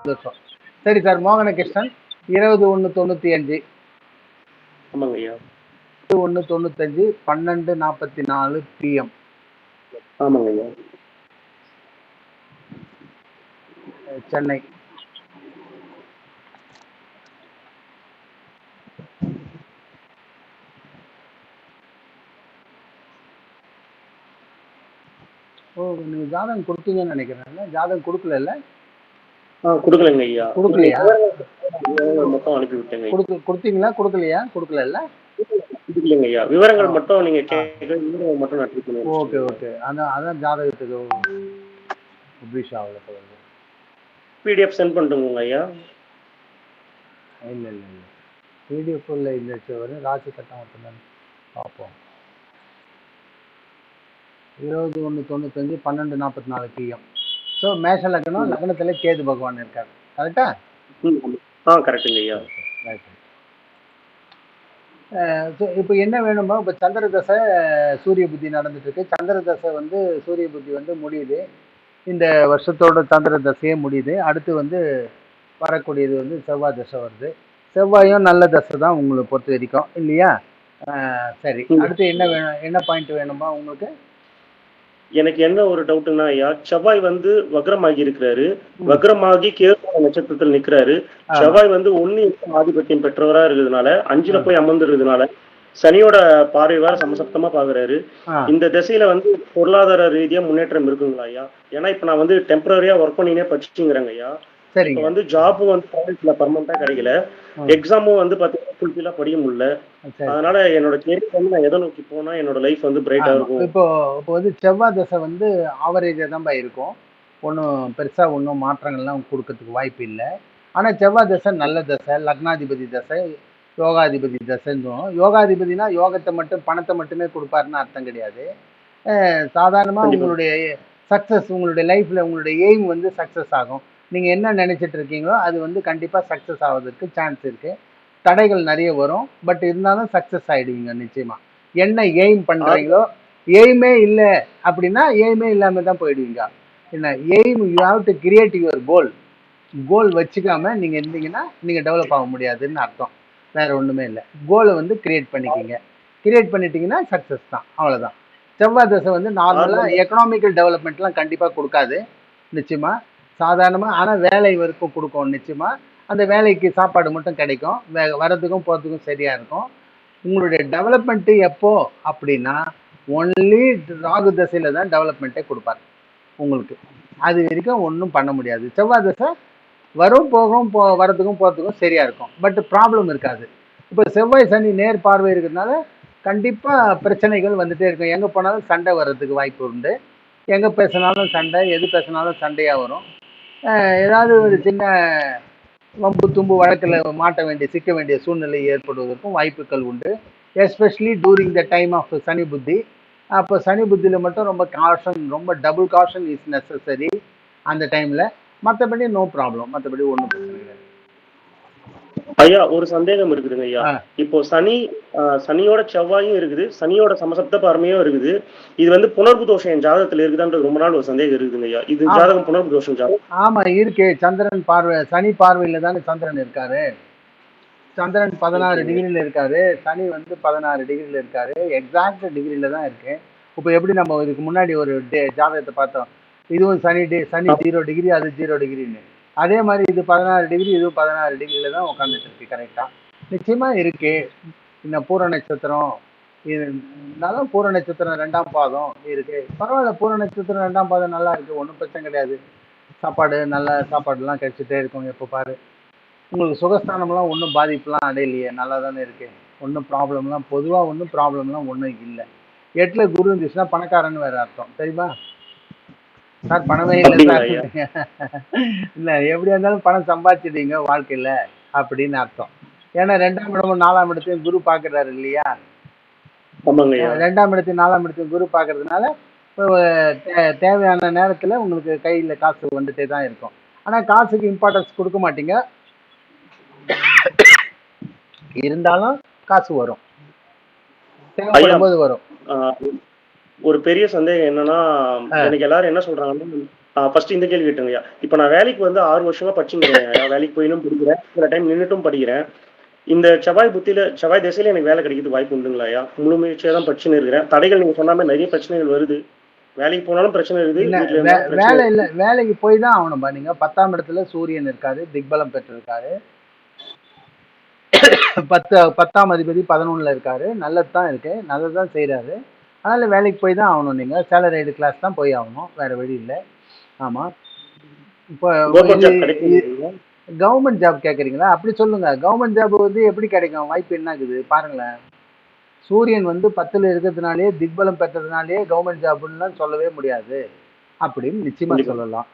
சந்தோஷம். சரி சார், மோகனகிருஷ்ணன் 21/1/95. ஆமாங்க ஐயா. 21/95 12:44 PM. ஆமாங்க ஐயா. சென்னை. ஓ, நீங்க ஜாதகம் கொடுத்தீங்கன்னு நினைக்கிறேன். ஜாதகம் கொடுக்கல? கொடுக்கலங்க ஐயா. கொடுக்கலையா? மொத்தம் அனுப்பி விட்டேங்க. கொடுத்தீங்களா? கொடுக்கலையா? கொடுக்கல. கொடுக்கலங்க ஐயா. விவரங்கள் மட்டும் நீங்க விவரங்கள் மட்டும் நான் ட்ரீட் பண்ணுவேன். Okay okay. அதான் ஜாதகத்துக்கு பப்ளிஷ் ஆகல. பிடிஎஃப் சென்ட் பண்ணிட்டுங்க ஐயா. இல்லை பிடிஎஃப் இல்லை. இந்த வரும் ராசி கட்டம் மட்டும்தான் பார்ப்போம். 21/95 12:44 PM. ஸோ மேஷ லக்னம், லக்னத்தில் கேது பகவான் இருக்காரு. கரெக்டா? கரெக்டுங்க ஐயா. இப்போ என்ன வேணுமோ, இப்போ சந்திர தசை சூரிய புத்தி நடந்துட்டு இருக்கு. சந்திர தசை வந்து சூரிய புத்தி வந்து முடியுது. இந்த வருஷத்தோட சந்திர தசையே முடியுது. அடுத்து வரக்கூடியது செவ்வாய் தசை வருது. செவ்வாயும் நல்ல தசை தான் உங்களை பொறுத்த வரைக்கும், இல்லையா? சரி, அடுத்து என்ன வேணும்? என்ன பாயிண்ட் வேணுமா உங்களுக்கு? எனக்கு என்ன ஒரு டவுட்னா ஐயா, செவ்வாய் வக்ரமாகி இருக்கிறாரு. வக்ரமாகி கேது நட்சத்திரத்தில் நிக்கிறாரு. செவ்வாய் 1 ஆதிபத்தியம் பெற்றவரா இருக்கிறதுனால 5ல போய் அமர்ந்துறதுனால சனியோட பார்வை வேற சமசப்தமா பாக்குறாரு. இந்த திசையில பொருளாதார ரீதியா முன்னேற்றம் இருக்குங்களா ஐயா? ஏன்னா இப்ப நான் டெம்பரரியா ஒர்க் பண்ணினே படிச்சுங்கிறேங்க ஐயா. இப்ப ஜாபும் காலேஜ்ல பர்மனண்டா கிடைக்கல. எக்ஸாமும் பாத்தீங்கன்னா ஃபுல்ஃபில்லா படிக்க முடியல. அதனால என்னோட கேள்வி நான் எதை நோக்கி போனா என்னோட லைஃப் பிரைட்டா இருக்கும். இப்போ செவ்வாய் தசை ஆவரேஜா தான் இருக்கும். ஒன்றும் பெருசா ஒன்றும் மாற்றங்கள்லாம் கொடுக்கறதுக்கு வாய்ப்பு இல்லை. ஆனா செவ்வாய் தசை நல்ல தசை, லக்னாதிபதி தசை, யோகாதிபதி தசைன்னு. யோகாதிபதினா யோகத்தை மட்டும் பணத்தை மட்டுமே கொடுப்பாருன்னு அர்த்தம் கிடையாது. சாதாரணமா உங்களுடைய சக்சஸ், உங்களுடைய லைஃப்ல உங்களுடைய எய்ம் சக்சஸ் ஆகும். நீங்க என்ன நினைச்சிட்டு இருக்கீங்களோ அது கண்டிப்பா சக்சஸ் ஆவதற்கு சான்ஸ் இருக்கு. தடைகள் நிறைய வரும், பட் இருந்தாலும் சக்சஸ் ஆயிடுவீங்க நிச்சயமா. என்ன எய்ம் பண்றீங்களோ, எய்மே இல்லை அப்படின்னா எய்மே இல்லாம தான் போயிடுவீங்க. என்ன aim? You have to create your goal. Goal வச்சுக்காம நீங்க இருந்தீங்கன்னா நீங்க டெவலப் ஆக முடியாதுன்னு அர்த்தம். வேற ஒண்ணுமே இல்லை. கோலை கிரியேட் பண்ணிக்கிங்க. கிரியேட் பண்ணிட்டீங்கன்னா சக்சஸ் தான், அவ்வளவுதான். செவ்வாய் தசை நார்மலா எக்கனாமிக்கல் டெவலப்மெண்ட்லாம் கண்டிப்பா கொடுக்காது நிச்சயமா. சாதாரணமா ஆனா வேலை வரைக்கும் கொடுக்கும் நிச்சயமா. அந்த வேலைக்கு சாப்பாடு மட்டும் கிடைக்கும். வரதுக்கும் போறதுக்கும் சரியா இருக்கும். உங்களுடைய டெவலப்மெண்ட் எப்போ அப்படின்னா ஒன்லி ராகு தசையில தான் டெவலப்மெண்ட்டே கொடுப்பாரு உங்களுக்கு. அது வரைக்கும் ஒன்றும் பண்ண முடியாது. செவ்வாய் தசை வரும் போகும், வரதுக்கும் போறதுக்கும் சரியா இருக்கும், பட் ப்ராப்ளம் இருக்காது. இப்போ செவ்வாய் சனி நேர் பார்வை இருக்கிறதுனால கண்டிப்பா பிரச்சனைகள் வந்துட்டே இருக்கும். எங்க போனாலும் சண்டை வர்றதுக்கு வாய்ப்பு உண்டு. எங்க பேசினாலும் சண்டை, எது பேசினாலும் சண்டையா வரும். ஏதாவது ஒரு சின்ன வம்பு தும்பு வழக்கில் மாட்ட வேண்டிய, சிக்க வேண்டிய சூழ்நிலை ஏற்படுவதற்கும் வாய்ப்புகள் உண்டு. Especially during the time of Shani புத்தி. அப்போ சனி புத்தியில் மட்டும் ரொம்ப காஷன், ரொம்ப டபுள் காஷன் இஸ் நெசசரி அந்த டைம்ல. மற்றபடி நோ ப்ராப்ளம், மற்றபடி ஒன்றும் பிரச்சனை கிடையாது. ஐயா, ஒரு சந்தேகம் இருக்குதுங்க ஐயா. இப்போ சனியோட செவ்வாயும் இருக்குது, சனியோட சமசப்த பார்மையும் இருக்குது. இது புணர்வு தோஷம் என் ஜாதகத்துல இருக்குதான்றது ரொம்ப நாள் ஒரு சந்தேகம் இருக்குதுங்க ஐயா. இது ஜாதகம் புணர்வு தோஷம் ஜாதகம்? ஆமா இருக்கு. சந்திரன் பார்வை, சனி பார்வையில தானே சந்திரன் இருக்காரு. சந்திரன் 16 டிகிரில இருக்காரு, சனி 16 டிகிரில இருக்காரு. எக்ஸாக்ட் டிகிரில தான் இருக்கு. இப்போ எப்படி நம்ம இதுக்கு முன்னாடி ஒரு ஜாதகத்தை பார்த்தோம், இதுவும் சனி 0 டிகிரி, அது 0 டிகிரின்னு. அதே மாதிரி இது 16 டிகிரி, இதுவும் 16 டிகிரில தான் உட்காந்துட்டு இருக்கு. கரெக்டா? நிச்சயமா இருக்கு. இந்த பூர நட்சத்திரம் இருந்தாலும் பூர நட்சத்திரம் 2ஆம் பாதம் இருக்கு. பரவாயில்ல, பூர நட்சத்திரம் 2ஆம் பாதம் நல்லா இருக்கு, ஒன்றும் பிரச்சனை கிடையாது. சாப்பாடு நல்ல சாப்பாடுலாம் கிடைச்சிட்டே இருக்கும் எப்போ பாரு. உங்களுக்கு சுகஸ்தானம்லாம் ஒன்றும் பாதிப்புலாம் அடையலையே, நல்லா தானே இருக்கு. ஒன்றும் ப்ராப்ளம்லாம், பொதுவாக ஒன்றும் ப்ராப்ளம்லாம் ஒன்றும் இல்லை. 8ல குரு இருந்துச்சுன்னா பணக்காரன்னு வேற அர்த்தம், தெரியுமா சார்? பணமே இல்லை சார் இல்லை, எப்படியா இருந்தாலும் பணம் சம்பாதிச்சிடுவீங்க வாழ்க்கையில அப்படின்னு அர்த்தம். ஏன்னா 2ஆம் இடமும் 4ஆம் இடத்தையும் குரு பார்க்கறாரு இல்லையா? 2ஆம் இடத்தையும் 4ஆம் இடத்தையும் குரு பார்க்கறதுனால தேவையான நேரத்துல உங்களுக்கு கையில காசு வந்துட்டே தான் இருக்கும். ஆனா காசுக்கு இம்பார்ட்டன்ஸ் கொடுக்க மாட்டீங்க, இருந்தாலும் காசு வரும், தேவைப்படும் போது வரும். ஒரு பெரிய சந்தேகம் என்னன்னா, எனக்கு எல்லாரும் என்ன சொல்றாங்கன்னா, ஃபர்ஸ்ட் இந்த கேள்வி கேட்டுங்கய்யா. இப்ப நான் வேலைக்கு வந்து 6 வருஷமா படிச்சுங்கிறேன். வேலைக்கு போயினும் படிக்கிறேன், சில டைம் நின்னுட்டும் படிக்கிறேன். இந்த செவ்வாய் திசையில எனக்கு வேலை கிடைக்கிறது வாய்ப்பு உண்டுங்களாயா? முழு முயற்சியா தான் படிச்சுன்னு இருக்கிறேன். தடைகள் நீங்க சொன்ன மாதிரி நிறைய பிரச்சனைகள் வருது. வேலைக்கு போனாலும் பிரச்சனை இருக்குது, இல்ல வீட்டுல இருந்தாலும் பிரச்சனை வேலை இருக்குது. இல்ல, வேலைக்கு போய் தான் ஆகணும்பா. நீங்க 10ஆம் இடத்துல சூரியன் இருக்காரு, திக்பலம் பெற்றிருக்காரு. 10ஆம் அதிபதி 11ல இருக்காரு. நல்லது தான் இருக்கு, நல்லது தான் செய்யறாரு. அதனால வேலைக்கு போய் தான் ஆகணும். நீங்க சேலரைடு கிளாஸ் தான் போய் ஆகணும், வேற வழி இல்லை. ஆமா. இப்போ கவர்மெண்ட் இது ஜாப் கிடைக்கும். கவர்மெண்ட் ஜாப் கேட்குறீங்களா? அப்படி சொல்லுங்க. கவர்மெண்ட் ஜாப் வந்து எப்படி கிடைக்கும்? வாய்ப்பு என்ன இருக்குது பாருங்களேன். சூரியன் வந்து 10ல் இருக்கிறதுனாலே, திக்பலம் பெற்றதுனாலே கவர்மெண்ட் ஜாப்லாம் சொல்லவே முடியாது அப்படின்னு நிச்சயமா கண்டிப்பா. சொல்லலாம்.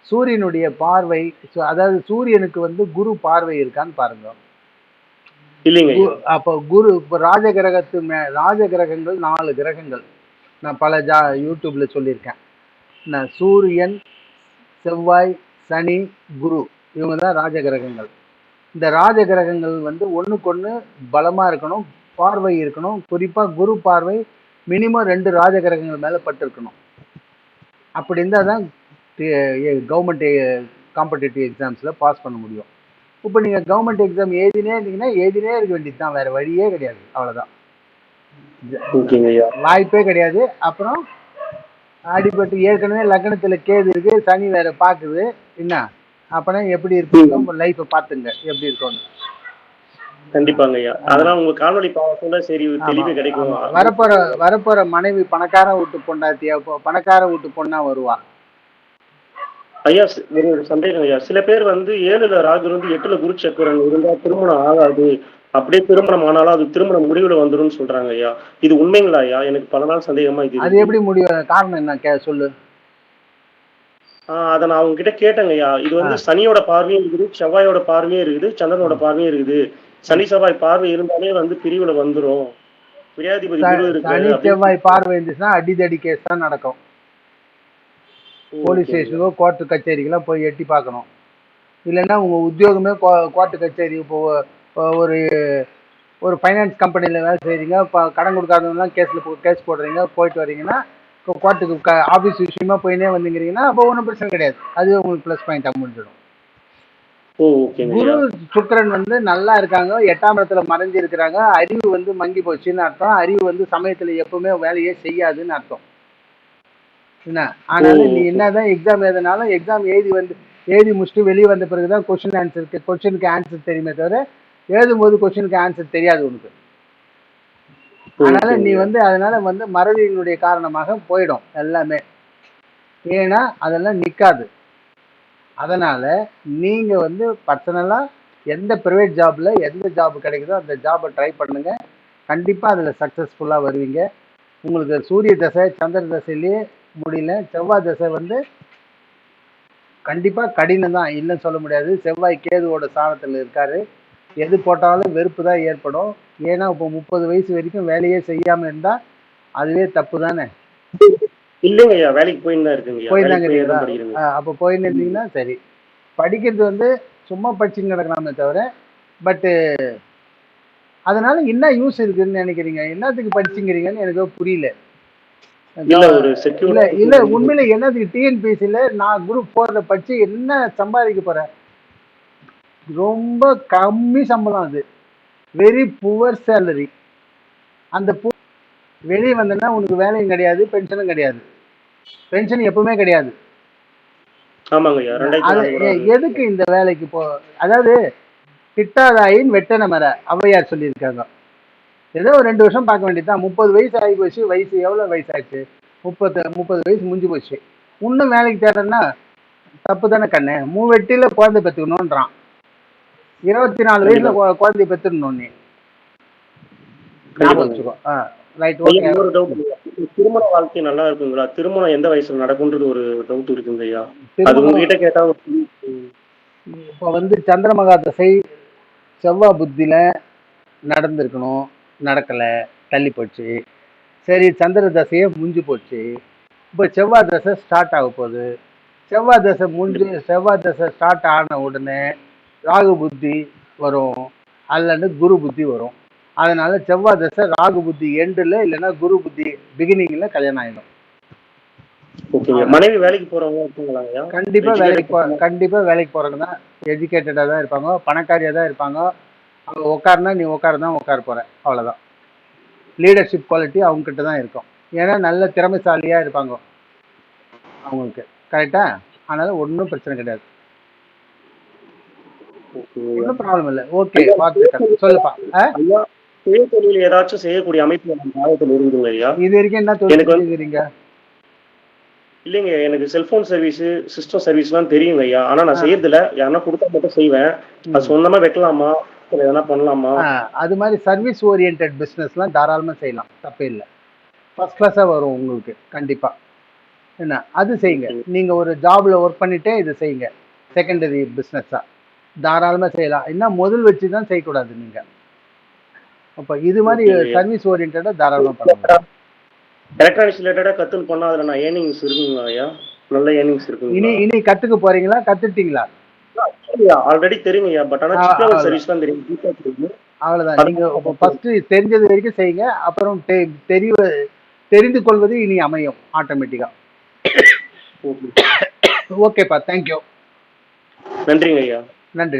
சூரியனுடைய பார்வை, அதாவது சூரியனுக்கு வந்து குரு பார்வை இருக்கான்னு பாருங்க. இல்லைங்க ஐயா. அப்போ குரு இப்போ ராஜ கிரகங்கள் 4 கிரகங்கள் நான் பல யூடியூப்ல சொல்லியிருக்கேன். நான் சூரியன், செவ்வாய், சனி, குரு, இவங்க தான் ராஜ கிரகங்கள். இந்த ராஜ கிரகங்கள் வந்து ஒண்ணுக்கொண்ணு பலமா இருக்கணும், பார்வை இருக்கணும். குறிப்பா குரு பார்வை மினிமம் 2 ராஜ கிரகங்கள் மேல பட்டிருக்கணும். அப்படி இருந்தால் தான் கவர்மெண்ட் காம்படிட்டிவ் எக்ஸாம்ஸ்ல பாஸ் பண்ண முடியும். இப்போ நீங்க கவர்மெண்ட் எக்ஸாம் எழுதினே இருந்தீங்கன்னா எழுதினே இருக்க வேண்டியது தான், வேற வழியே கிடையாது. அவ்வளவுதான், ஓகேங்க ஐயா. வாய்ப்பே கிடையாது. அப்புறம் அடிபட்டு ஏற்கனவே லக்னத்துல கேது இருக்கு, சனி வேற பாக்குது. என்ன அப்பனா எப்படி இருக்கும் லைஃப்பை பார்த்துங்க எப்படி இருக்கும்னு. கண்டிப்பாங்க ஐயா. அதெல்லாம் உங்க காணொலி பார்க்கல சரி ஆமா, தெளிவு கிடைக்கும். ஆமா. வரப்போற மனைவி பணக்கார வீட்டு பொண்டாட்டியா, பணக்கார வீட்டு பொண்ணா வருவா. ஐயா ஒரு சந்தேகம் ஐயா. சில பேர் வந்து 7ல ராகு இருந்து 8ல குரு சக்கரன் இருந்தா திருமணம் ஆகாது, அப்படியே திருமணம் ஆனாலும் அது திருமண முடிவுல வந்துரும்னு சொல்றாங்க ஐயா. இது உண்மைங்களா ஐயா? எனக்கு பல நாள் சந்தேகமா இது அது இருக்கு. எப்படி முடியும்? காரணம் என்ன சொல்லு. அதை நான் அவங்க கிட்ட கேட்டேங்க ஐயா. இது வந்து சனியோட பார்வையும் இருக்குது, செவ்வாயோட பார்வையும் இருக்குது, சந்திரனோட பார்வையும் இருக்குது. சனி செவ்வாய் பார்வை இருந்தாலே வந்து பிரிவுல வந்துரும். பிரியாதிபதி குரு சனி இருக்காரு. செவ்வாய் பார்வை இருந்துச்சுன்னா அடிதடி கேஸ் தான் நடக்கும். போலீஸ் ஸ்டேஷனுக்கோ கோர்ட்டு கச்சேரிக்கெல்லாம் போய் எட்டி பார்க்கணும். இல்லைன்னா உங்கள் உத்தியோகமே கோர்ட்டு கச்சேரி. இப்போ ஒரு ஒரு ஃபைனான்ஸ் கம்பெனியில் வேலை செய்கிறீங்க, இப்போ கடன் கொடுக்காதவங்கலாம் கேஸ் போடுறீங்க, போயிட்டு வரீங்கன்னா இப்போ கோர்ட்டுக்கு ஆஃபீஸ் விஷயமா போயினே வந்துங்கிறீங்கன்னா அப்போ ஒன்றும் பிரச்சனை கிடையாது. அதுவே உங்களுக்கு ப்ளஸ் பாயிண்டாக முடிஞ்சிடும். குரு சுக்கிரன் வந்து நல்லா இருக்காங்க, 8ஆம் இடத்துல மறைஞ்சு இருக்கிறாங்க. அறிவு வந்து மங்கி போச்சுன்னு அர்த்தம். அறிவு வந்து சமயத்தில் எப்பவுமே வேலையே செய்யாதுன்னு அர்த்தம். என்ன ஆனாலும் நீ என்னதான் எக்ஸாம் எழுதினாலும் எக்ஸாம் எழுதி முடிச்சுட்டு வெளியே வந்த பிறகுதான் கொஸ்டினுக்கு ஆன்சர் தெரியுமே தவிர எழுதும்போது கொஸ்டினுக்கு ஆன்சர் தெரியாது உனக்கு. அதனால நீ வந்து அதனால வந்து மறதியினுடைய காரணமாக போயிடும் எல்லாமே. ஏன்னா அதெல்லாம் நிற்காது. அதனால நீங்க வந்து பர்சனலா எந்த ப்ரைவேட் ஜாப்ல எந்த ஜாப் கிடைக்குதோ அந்த ஜாபை ட்ரை பண்ணுங்க. கண்டிப்பா அதுல சக்சஸ்ஃபுல்லா வருவீங்க. உங்களுக்கு சூரிய தசை சந்திர தசையிலேயே முடியல. செவ்வாய் தசை வந்து கண்டிப்பா கடினம் தான், இல்லைன்னு சொல்ல முடியாது. செவ்வாய் கேதுவோட சாணத்துல இருக்காரு. எது போட்டாலும் வெறுப்பு தான் ஏற்படும். ஏன்னா இப்போ 30 வயசு வரைக்கும் வேலையே செய்யாம இருந்தா அதுவே தப்பு தானே. இல்லைங்க ஐயா, வேலைக்கு போயிருந்தாங்க. அப்போ போயின்னு இருந்தீங்கன்னா சரி. படிக்கிறது வந்து சும்மா படிச்சுன்னு கிடக்கலாமே தவிர, பட்டு அதனால என்ன யூஸ் இருக்குன்னு நினைக்கிறீங்க? என்னத்துக்கு படிச்சுங்கிறீங்கன்னு எனக்கு புரியல. இல்ல உண்மையில என்னதுக்கு டிஎன்பிஎஸ்சில நான் குரூப் 4ல படிச்சு என்ன சம்பாதிக்க போறேன்? ரொம்ப கம்மி சம்பளம், அது வெரி புவர் சேலரி. அந்த வெளியே வந்தேன்னா உனக்கு வேலையும் கிடையாது, பென்ஷனும் கிடையாது. பென்ஷன் எப்பவுமே கிடையாது. எதுக்கு இந்த வேலைக்கு அதாவது திட்டாதாயின் வெட்டன மர ஔவையார் சொல்லியிருக்காங்க. ஏதோ 2 வருஷம் பார்க்க வேண்டியதுதான். 30 வயசு ஆகி போச்சு. வயசு எவ்வளவு வயசாச்சு? 30 வயசு முடிஞ்சு போச்சு. இன்னும் வேலைக்கு தேடுறேன்னா தப்பு தானே கண்ணு. 3 வெட்டில குழந்தை பெற்றுக்கணும்ன்றான். 24 வயசுல குழந்தைய பெற்றுடணும். நீ வச்சுக்கோ. திருமண வாழ்க்கை நல்லா இருக்குங்களா? திருமணம் எந்த வயசுல நடக்கும்ன்றது ஒரு டவுட் இருக்குங்க ஐயா. அது உங்ககிட்ட கேட்டா. இப்ப வந்து சந்திரமகா தசை செவ்வாய் புத்தியில நடந்திருக்கணும், நடக்கல, தள்ளி போச்சு. சரி, சந்திர தசையே முடிஞ்சு போச்சு. இப்போ செவ்வாய் தசை ஸ்டார்ட் ஆக போகுது. செவ்வாய் தசை ஸ்டார்ட் ஆன உடனே ராகு புத்தி வரும், அல்லது குரு புத்தி வரும். அதனால செவ்வாய் தசை ராகு புத்தி எண்டில் இல்லைன்னா குரு புத்தி பிகினிங்ல கல்யாணம் ஆயிடும். ஓகேங்க. மனைவி வேலைக்கு போறவங்க இருக்காங்களா ஐயா? கண்டிப்பா எஜுகேட்டட் பர்சனா? கண்டிப்பா வேலைக்கு போறவங்க தான் எஜுகேட்டடா தான் இருப்பாங்க, பணக்காரியா தான் இருப்பாங்க. அவங்க உட்காருனா நீ உட்கார போற, அவ்வளவுதான். லீடர்ஷிப் குவாலிட்டி அவங்க கிட்ட தான் இருக்கும். ஏன்னா நல்ல திறமைசாலியா இருப்பாங்க அவங்களுக்கு. கரெக்டா? அதனால ஒன்றும் பிரச்சனை கிடையாது. ஓகேங்க ஐயா. ஒன்றும் ப்ராப்ளம் இல்லை. ஓகே, ஐயா வாழ்த்துக்கள். சொல்லுப்பா. ஐயா, சுயதொழில் ஏதாச்சும் செய்யக்கூடிய அமைப்பு நம்ம ஆயத்தில் இருக்குங்க ஐயா. இது வரைக்கும் என்ன தொழில் எனக்கு வந்து செஞ்சுக்கிறீங்க? இல்லைங்க, எனக்கு செல்போன் சர்வீஸ், சிஸ்டம் சர்வீஸ்லாம் தெரியுங்க ஐயா. ஆனா நான் செய்யறதில்ல. யாருன்னா கொடுத்தா மட்டும் செய்வேன். அது சொந்தமா வைக்கலாமா? இல்ல எதனா பண்ணலாமா? அது மாதிரி சர்வீஸ் ஓரியன்ட் பிஸ்னஸ்லாம் தாராளமாக செய்யலாம், தப்பே இல்லை. ஃபர்ஸ்ட் கிளாஸாக வரும் உங்களுக்கு கண்டிப்பாக. என்ன அது செய்யுங்க. நீங்கள் ஒரு ஜாபில் ஒர்க் பண்ணிட்டே இது செய்யுங்க, செகண்டரி பிஸ்னஸாக தாராளமாக செய்யலாம். என்ன முதல் வச்சு தான் செய்யக்கூடாது நீங்கள். அப்போ இது மாதிரி சர்வீஸ் ஓரியன்டாக தாராளமாக பண்ணலாம். எலக்ட்ரானிக்ஸ் ரிலேட்டடா கத்துன்னு பண்ணா அதுல நான் ஏர்னிங்ஸ் இருக்குங்களா ஐயா? நல்ல ஏர்னிங்ஸ் இருக்குங்களா? இனி கற்றுக்க போறீங்களா, கற்றுட்டீங்களா? ஆல்ரெடி தெரியுங்க ஐயா. பட் ஆனா சிப் லெவல் சர்வீஸ் தான் தெரியும். டீப்பா தெரியும். அவ்வளோதான். நீங்கள் ஃபஸ்ட்டு தெரிஞ்சது வரைக்கும் செய்யுங்க, அப்புறம் தெரிந்து கொள்வது இனி அமையும் ஆட்டோமேட்டிக்காக. ஓகேப்பா, தேங்க்யூ. நன்றிங்க ஐயா. நன்றி.